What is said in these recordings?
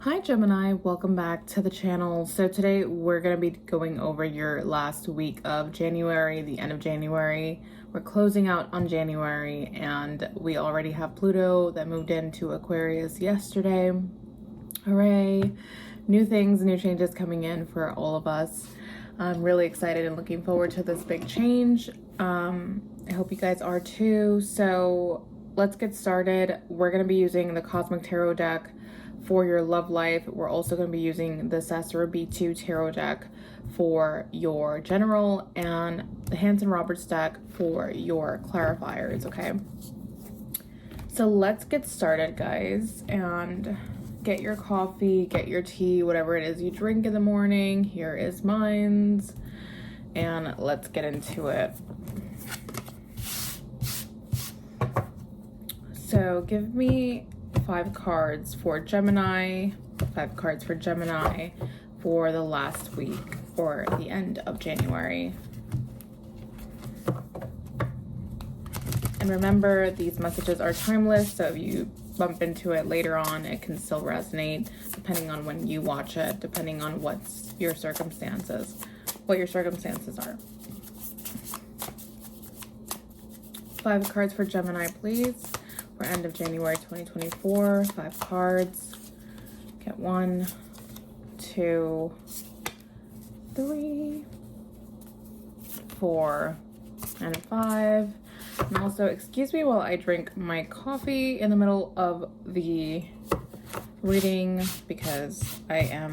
Hi Gemini, welcome back to the channel. So today we're going to be going over your last week of January, the end of January. We're closing out on January and we already have Pluto that moved into Aquarius yesterday. Hooray! New things, new changes coming in for all of us. I'm really excited and looking forward to this big change. I hope you guys are too. So let's get started. We're going to be using the Cosmic Tarot deck for your love life. We're also going to be using the B2 tarot deck for your general and the Hanson-Roberts deck for your clarifiers, okay? So let's get started, guys, and get your coffee, get your tea, whatever it is you drink in the morning. Here is mine's, and let's get into it. So give me 5 cards for Gemini, 5 cards for Gemini for the last week or the end of January. And remember, these messages are timeless, so if you bump into it later on, it can still resonate depending on when you watch it, depending on what your circumstances are. 5 cards for Gemini, please. For end of January 2024, 5 cards. Get 1, 2, 3, 4, and 5. And also, excuse me while I drink my coffee in the middle of the reading because I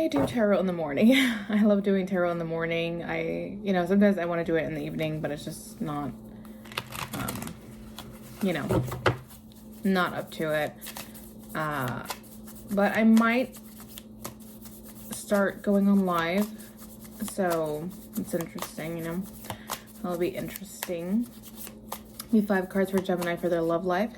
do tarot in the morning. I love doing tarot in the morning. Sometimes I want to do it in the evening, but it's just not not up to it. But I might start going on live, so it's interesting, That'll be interesting. Be 5 cards for Gemini for their love life.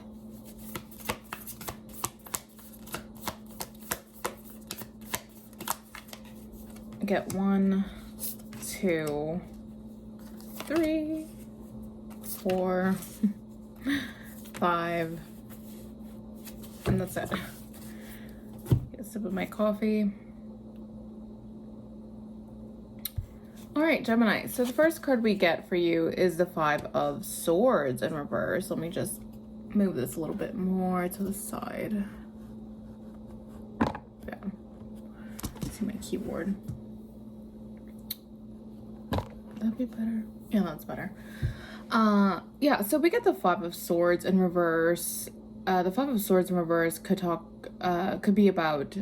Get 1, 2, 3, 4, 5, and that's it. Get a sip of my coffee. All right, Gemini. So the first card we get for you is the 5 of Swords in reverse. Let me just move this a little bit more to the side. Yeah. See my keyboard. Would that be better? Yeah, that's better. Yeah, so we get the 5 of Swords in reverse. The 5 of Swords in reverse could be about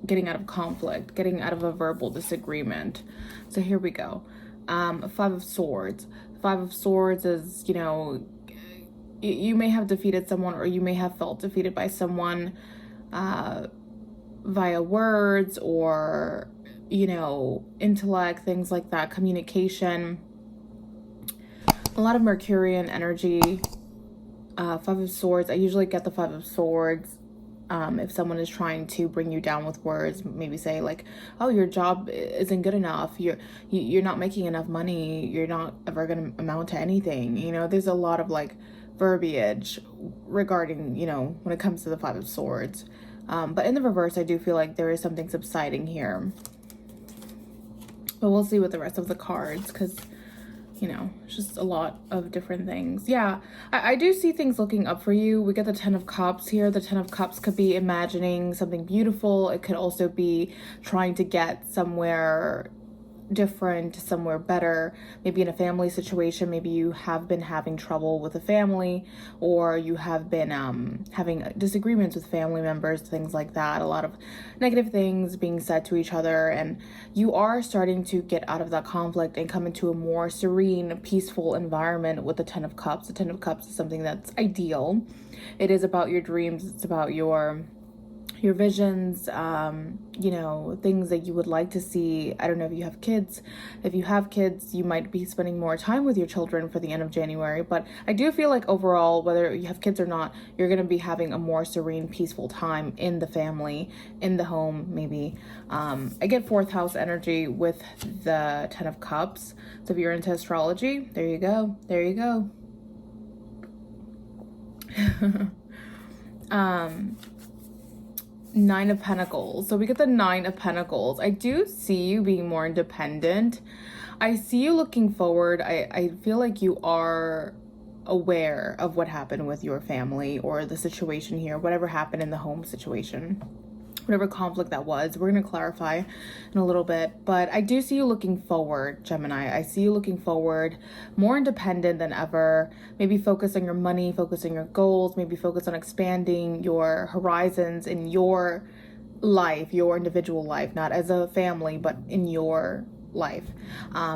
getting out of conflict, getting out of a verbal disagreement. So here we go. 5 of Swords. 5 of Swords is, you may have defeated someone, or you may have felt defeated by someone via words or, intellect, things like that, communication. A lot of Mercurian energy. 5 of Swords. I usually get the 5 of Swords if someone is trying to bring you down with words. Maybe say like, "Oh, your job isn't good enough. You're not making enough money. You're not ever going to amount to anything." There's a lot of like verbiage regarding when it comes to the 5 of Swords. But in the reverse, I do feel like there is something subsiding here. But we'll see with the rest of the cards because it's just a lot of different things. Yeah, I do see things looking up for you. We get the 10 of Cups here. The 10 of Cups could be imagining something beautiful. It could also be trying to get somewhere different, somewhere better, maybe in a family situation. Maybe you have been having trouble with a family, or you have been having disagreements with family members, things like that. A lot of negative things being said to each other, and you are starting to get out of that conflict and come into a more serene, peaceful environment with the 10 of Cups. The 10 of Cups is something that's ideal. It is about your dreams. It's about your visions, things that you would like to see. I don't know if you have kids. If you have kids, you might be spending more time with your children for the end of January. But I do feel like overall, whether you have kids or not, you're going to be having a more serene, peaceful time in the family, in the home, maybe. I get 4th house energy with the 10 of Cups. So if you're into astrology, there you go. There you go. Nine of Pentacles. So we get the Nine of Pentacles. I do see you being more independent. I see you looking forward. I feel like you are aware of what happened with your family or the situation here, whatever happened in the home situation, whatever conflict that was. We're going to clarify in a little bit, but I do see you looking forward, Gemini. I see you looking forward, more independent than ever. Maybe focus on your money, focus on your goals, maybe focus on expanding your horizons in your life, your individual life, not as a family, but in your life.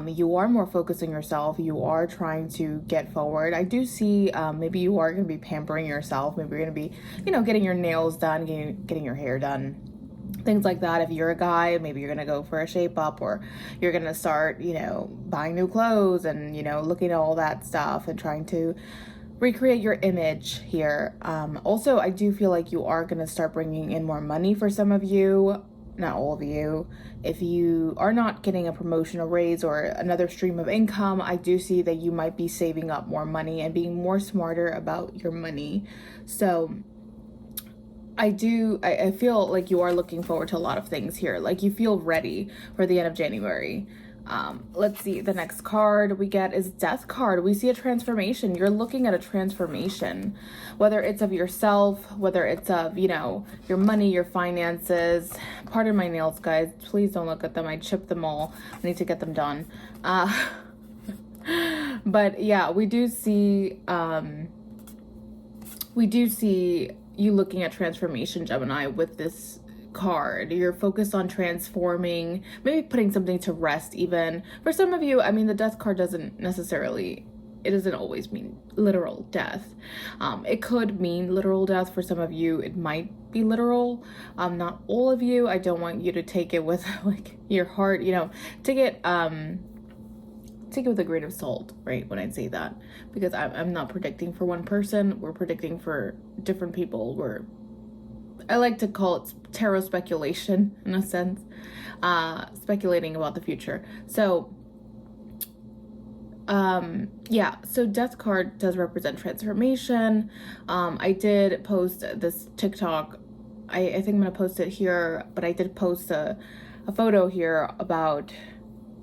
You are more focused on yourself. You are trying to get forward. I do see maybe you are going to be pampering yourself. Maybe you're going to be, getting your nails done, getting your hair done, things like that. If you're a guy, maybe you're going to go for a shape up, or you're going to start, buying new clothes and, looking at all that stuff and trying to recreate your image here. Also, I do feel like you are going to start bringing in more money for some of you, not all of you. If you are not getting a promotion, a raise, or another stream of income, I do see that you might be saving up more money and being more smarter about your money. So I feel like you are looking forward to a lot of things here. Like you feel ready for the end of January. Let's see, the next card we get is Death card. We see a transformation. You're looking at a transformation, whether it's of yourself, whether it's of, your money, your finances. Pardon my nails, guys. Please don't look at them. I chipped them all. I need to get them done. But yeah, we do see you looking at transformation, Gemini, with this card. You're focused on transforming, maybe putting something to rest. Even for some of you, the Death card doesn't always mean literal death. It could mean literal death. For some of you, it might be literal. Not all of you. I don't want you to take it with like your heart, take it with a grain of salt, right, when I say that, because I'm not predicting for one person. We're predicting for different people. I like to call it tarot speculation, in a sense, speculating about the future. So, so Death card does represent transformation. I did post this TikTok. I think I'm going to post it here, but I did post a photo here about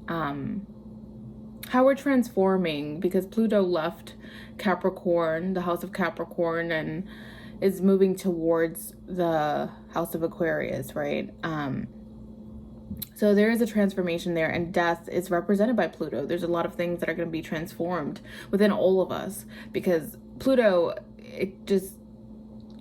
how we're transforming, because Pluto left Capricorn, the house of Capricorn, and is moving towards the house of Aquarius, right? So there is a transformation there, and death is represented by Pluto. There's a lot of things that are going to be transformed within all of us, because Pluto, it just,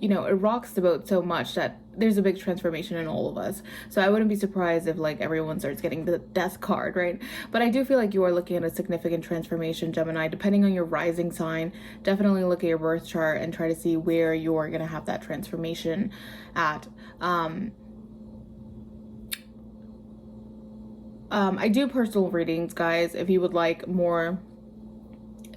it rocks the boat so much that there's a big transformation in all of us. So I wouldn't be surprised if like everyone starts getting the Death card, right? But I do feel like you are looking at a significant transformation, Gemini. Depending on your rising sign, definitely look at your birth chart and try to see where you're going to have that transformation at. I do personal readings, guys. If you would like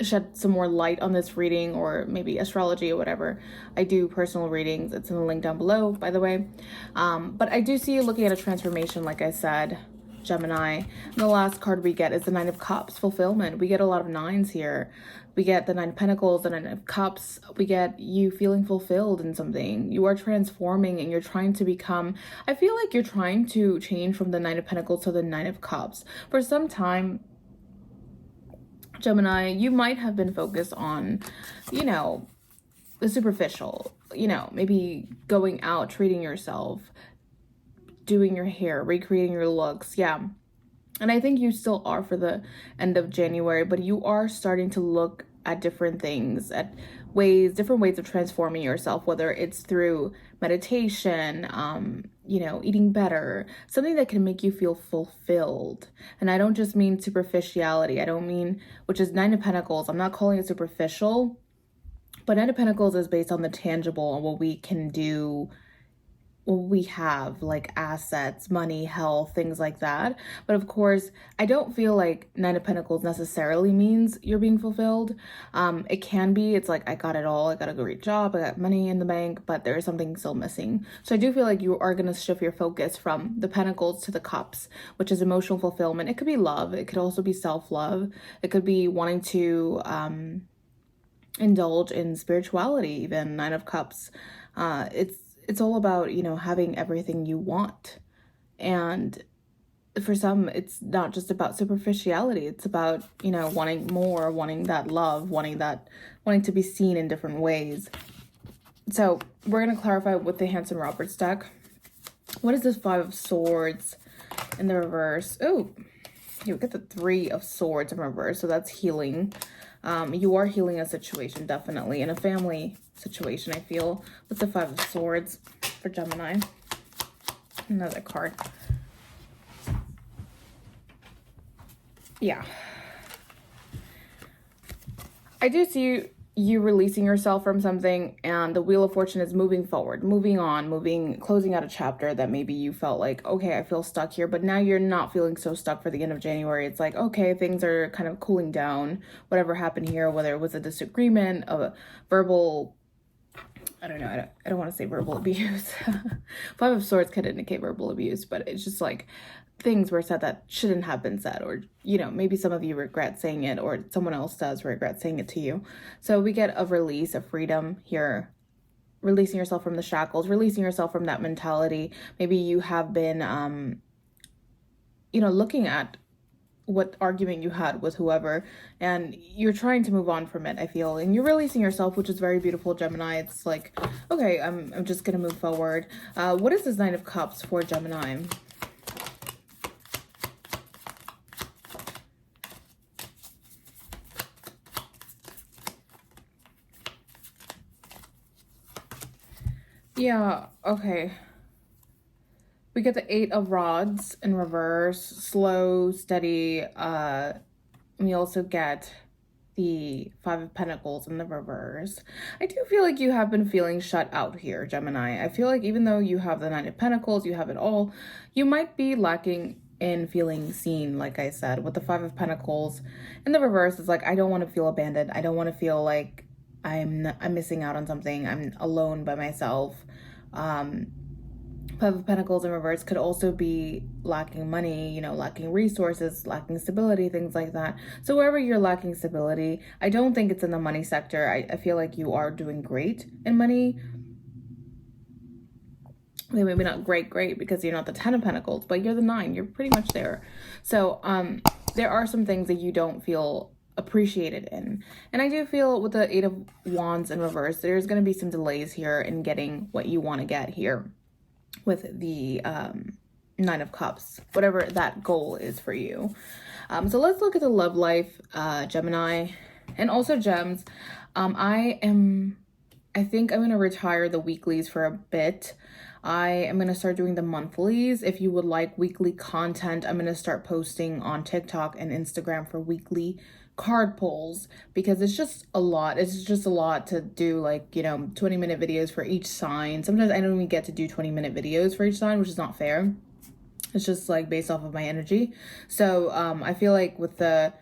shed some more light on this reading, or maybe astrology or whatever, I do personal readings. It's in the link down below, by the way. But I do see you looking at a transformation, like I said, Gemini. And the last card we get is the Nine of Cups, fulfillment. We get a lot of nines here. We get the Nine of Pentacles, the Nine of Cups. We get you feeling fulfilled in something. You are transforming and you're trying to become, I feel like you're trying to change from the Nine of Pentacles to the Nine of Cups. For some time, Gemini, you might have been focused on, the superficial, maybe going out, treating yourself, doing your hair, recreating your looks. Yeah. And I think you still are for the end of January, but you are starting to look at different things, at different ways of transforming yourself, whether it's through meditation, eating better, something that can make you feel fulfilled. And I don't just mean superficiality. I don't mean, which is Nine of Pentacles. I'm not calling it superficial, but Nine of Pentacles is based on the tangible and what we can do, we have, like assets, money, health, things like that. But of course, I don't feel like Nine of Pentacles necessarily means you're being fulfilled. It can be, it's like, I got it all, I got a great job, I got money in the bank, but there's something still missing. So I do feel like you are going to shift your focus from the Pentacles to the Cups, which is emotional fulfillment. It could be love, it could also be self-love, it could be wanting to indulge in spirituality. Even Nine of Cups, it's all about, you know, having everything you want. And for some, it's not just about superficiality. It's about, you know, wanting more, wanting that love, wanting to be seen in different ways. So we're going to clarify with the Hanson-Roberts deck. What is this Five of Swords in the reverse? Oh, you get the Three of Swords in reverse. So that's healing. You are healing a situation, definitely. In a family situation, I feel. With the Five of Swords for Gemini. Another card. Yeah. I do see you releasing yourself from something, and the Wheel of Fortune is moving forward, moving on, closing out a chapter that maybe you felt like, okay, I feel stuck here, but now you're not feeling so stuck for the end of January. It's like, okay, things are kind of cooling down. Whatever happened here, whether it was a disagreement, a verbal, I don't know, I don't want to say verbal abuse. Five of Swords could indicate verbal abuse, but it's just like things were said that shouldn't have been said, or, you know, maybe some of you regret saying it, or someone else does regret saying it to you. So we get a release, a freedom here, releasing yourself from the shackles, releasing yourself from that mentality. Maybe you have been, you know, looking at what argument you had with whoever, and you're trying to move on from it, I feel, and you're releasing yourself, which is very beautiful, Gemini. It's like, okay, I'm just gonna move forward. What is this Nine of Cups for Gemini? Yeah, okay. We get the Eight of Rods in reverse, slow, steady. We also get the Five of Pentacles in the reverse. I do feel like you have been feeling shut out here, Gemini. I feel like even though you have the Nine of Pentacles, you have it all, you might be lacking in feeling seen, like I said. With the Five of Pentacles in the reverse, it's like, I don't want to feel abandoned. I don't want to feel like I'm missing out on something. I'm alone by myself. Five of Pentacles in reverse could also be lacking money, you know, lacking resources, lacking stability, things like that. So wherever you're lacking stability, I don't think it's in the money sector. I feel like you are doing great in money. Maybe not great because you're not the Ten of Pentacles, but you're the Nine. You're pretty much there. So there are some things that you don't feel appreciated in. And I do feel with the Eight of Wands in reverse, there's going to be some delays here in getting what you want to get here with the Nine of Cups, whatever that goal is for you. So let's look at the love life, Gemini, and also gems. I think I'm going to retire the weeklies for a bit. I am going to start doing the monthlies. If you would like weekly content, I'm going to start posting on TikTok and Instagram for weekly card pulls, because it's just a lot. It's just a lot to do, like, you know, 20-minute videos for each sign. Sometimes I don't even get to do 20-minute videos for each sign, which is not fair. It's just like based off of my energy. So I feel like with the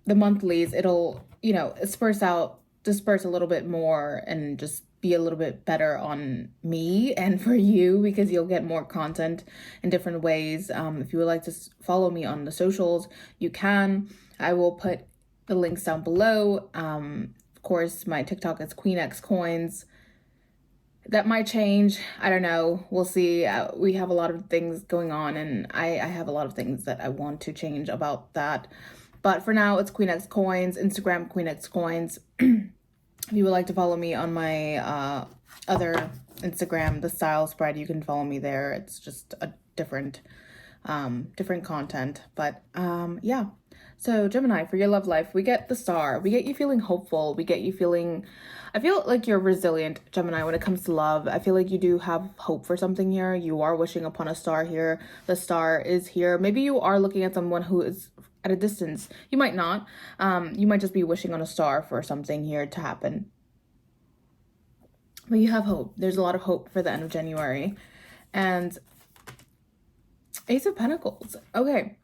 monthlies, it'll, you know, disperse a little bit more and just be a little bit better on me and for you, because you'll get more content in different ways. If you would like to follow me on the socials, you can. I will put the links down below. Of course, my TikTok is Queen X Coins. That might change. I don't know. We'll see. We have a lot of things going on, and I have a lot of things that I want to change about that. But for now, it's Queen X Coins, Instagram Queen X Coins. If you would like to follow me on my other Instagram, The Style Spread, you can follow me there. It's just a different content. But yeah. So Gemini, for your love life, we get the Star. We get you feeling hopeful. We get you feeling, I feel like you're resilient, Gemini, when it comes to love. I feel like you do have hope for something here. You are wishing upon a star here. The star is here. Maybe you are looking at someone who is at a distance. You might not. You might just be wishing on a star for something here to happen. But you have hope. There's a lot of hope for the end of January. And Ace of Pentacles. Okay.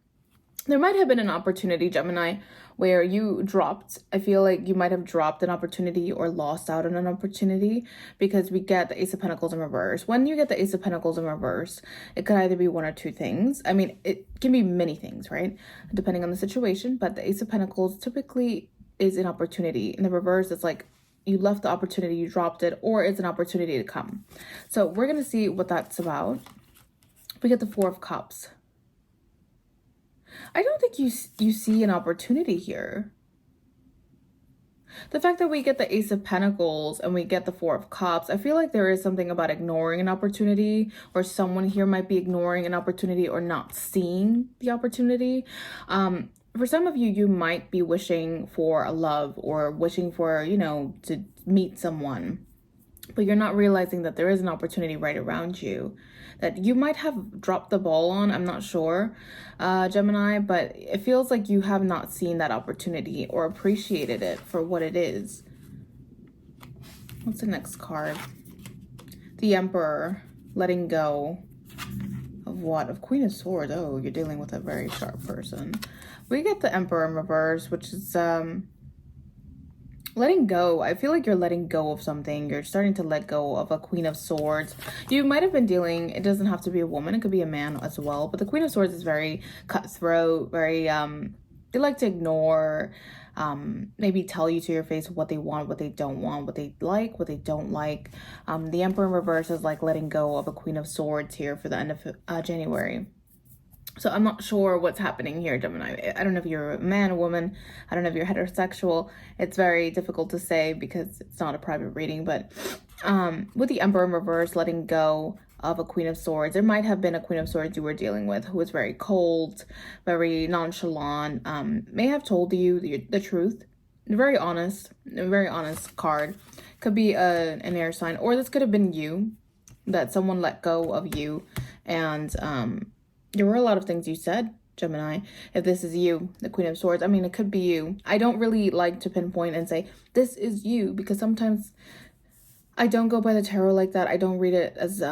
There might have been an opportunity, Gemini, where you dropped. I feel like you might have dropped an opportunity or lost out on an opportunity, because we get the Ace of Pentacles in reverse. When you get the Ace of Pentacles in reverse, it could either be one or two things. I mean, it can be many things, right? Depending on the situation. But the Ace of Pentacles typically is an opportunity. In the reverse, it's like you left the opportunity, you dropped it, or it's an opportunity to come. So we're going to see what that's about. We get the Four of Cups. I don't think you see an opportunity here. The fact that we get the Ace of Pentacles and we get the Four of Cups, I feel like there is something about ignoring an opportunity, or someone here might be ignoring an opportunity or not seeing the opportunity. For some of you, you might be wishing for a love or wishing for, you know, to meet someone, but you're not realizing that there is an opportunity right around you that you might have dropped the ball on. I'm not sure, Gemini, but it feels like you have not seen that opportunity or appreciated it for what it is. What's the next card? The Emperor, letting go of what? Of Queen of Swords. Oh, you're dealing with a very sharp person. We get the Emperor in reverse, which is letting go. I feel like you're letting go of something. You're starting to let go of a Queen of Swords. You might have been dealing, it doesn't have to be a woman, it could be a man as well, but the Queen of Swords is very cutthroat, very they like to ignore, maybe tell you to your face what they want, what they don't want, what they like, what they don't like. The Emperor in reverse is like letting go of a Queen of Swords here for the end of January. So I'm not sure what's happening here, Gemini. I don't know if you're a man, a woman. I don't know if you're heterosexual. It's very difficult to say because it's not a private reading. But with the Emperor in reverse, letting go of a Queen of Swords, there might have been a Queen of Swords you were dealing with who was very cold, very nonchalant, may have told you the truth. Very honest, a very honest card. Could be an air sign, or this could have been you, that someone let go of you, and there were a lot of things you said, Gemini. If this is you, the Queen of Swords, I mean, it could be you. I don't really like to pinpoint and say, this is you, because sometimes I don't go by the tarot like that. I don't read it as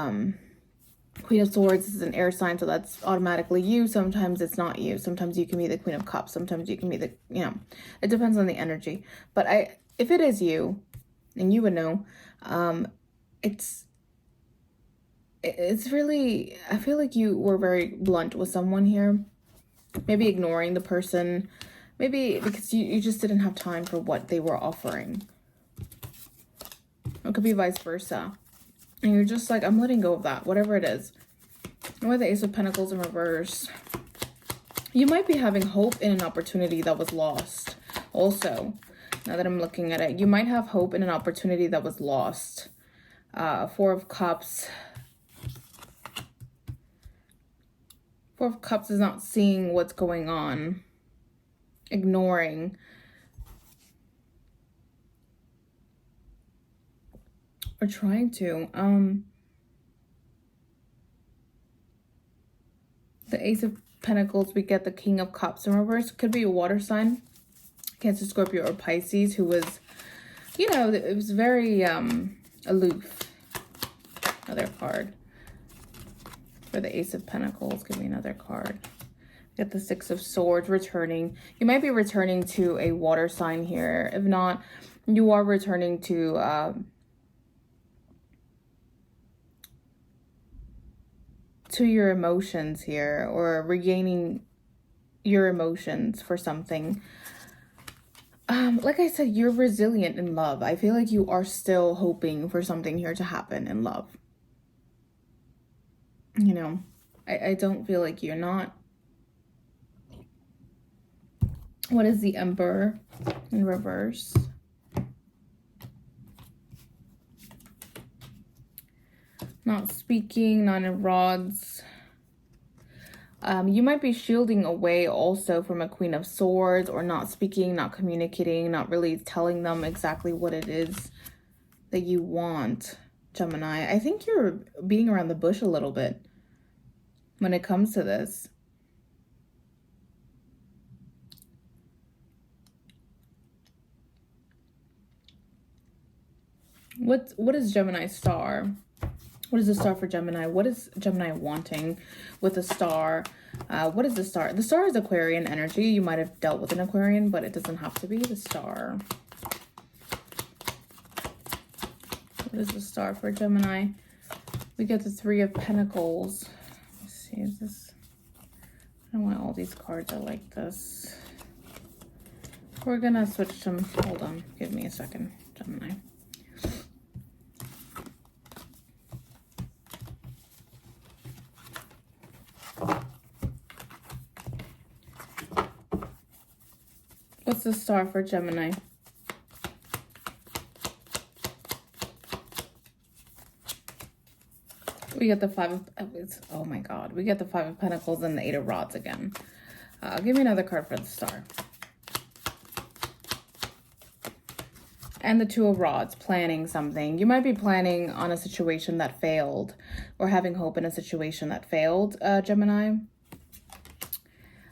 Queen of Swords is an air sign, so that's automatically you. Sometimes it's not you. Sometimes you can be the Queen of Cups. Sometimes you can be the, you know, it depends on the energy. But if it is you, and you would know, it's really, I feel like you were very blunt with someone here. Maybe ignoring the person. Maybe because you just didn't have time for what they were offering. It could be vice versa. And you're just like, I'm letting go of that, whatever it is. And with the Ace of Pentacles in reverse, you might be having hope in an opportunity that was lost. Also, now that I'm looking at it, you might have hope in an opportunity that was lost. Four of Cups. Four of Cups is not seeing what's going on. Ignoring. Or trying to. The Ace of Pentacles, we get the King of Cups in reverse. Could be a water sign. Cancer, Scorpio, or Pisces, who was, you know, it was very aloof. Another card. For the Ace of Pentacles, give me another card. Get the Six of Swords, returning. You might be returning to a water sign here. If not, you are returning to your emotions here, or regaining your emotions for something. Like I said, you're resilient in love. I feel like you are still hoping for something here to happen in love. You know, I don't feel like you're not. What is the Emperor in reverse? Not speaking, Nine of Rods. You might be shielding away also from a Queen of Swords, or not speaking, not communicating, not really telling them exactly what it is that you want, Gemini. I think you're beating around the bush a little bit when it comes to this. What is Gemini's star? What is the star for Gemini? What is Gemini wanting with the star? What is the star? The star is Aquarian energy. You might have dealt with an Aquarian, but it doesn't have to be the star. What is the star for Gemini? We get the Three of Pentacles. Let's see, is this... I don't want all these cards are like this. We're gonna switch them. Hold on, give me a second. Gemini. What's the star for Gemini? We get the Five of, oh my God. We get the Five of Pentacles and the Eight of Rods again. Give me another card for the star. And the Two of Rods, planning something. You might be planning on a situation that failed or having hope in a situation that failed, Gemini.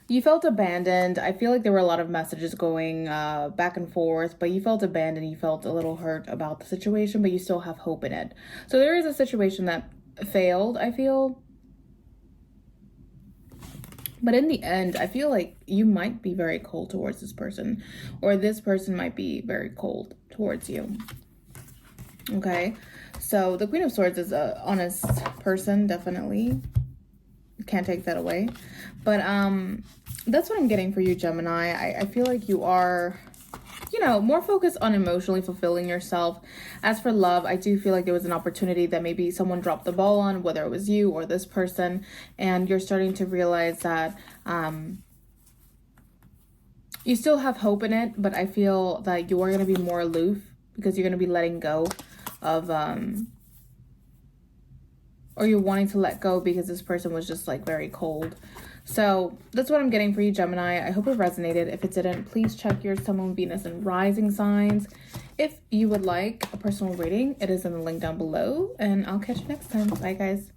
You felt abandoned. I feel like there were a lot of messages going back and forth, but you felt abandoned. You felt a little hurt about the situation, but you still have hope in it. So there is a situation that failed, I feel. But in the end, I feel like you might be very cold towards this person, or this person might be very cold towards you. Okay, so the Queen of Swords is a honest person, definitely. Can't take that away. But that's what I'm getting for you, Gemini. I feel like you are, you know, more focused on emotionally fulfilling yourself. As for love, I do feel like there was an opportunity that maybe someone dropped the ball on, whether it was you or this person, and you're starting to realize that you still have hope in it, but I feel that you are going to be more aloof because you're going to be letting go of, or you're wanting to let go because this person was just like very cold. So that's what I'm getting for you, Gemini. I hope it resonated. If it didn't, please check your Sun, Moon, Venus, and rising signs. If you would like a personal reading, it is in the link down below, and I'll catch you next time. Bye, guys.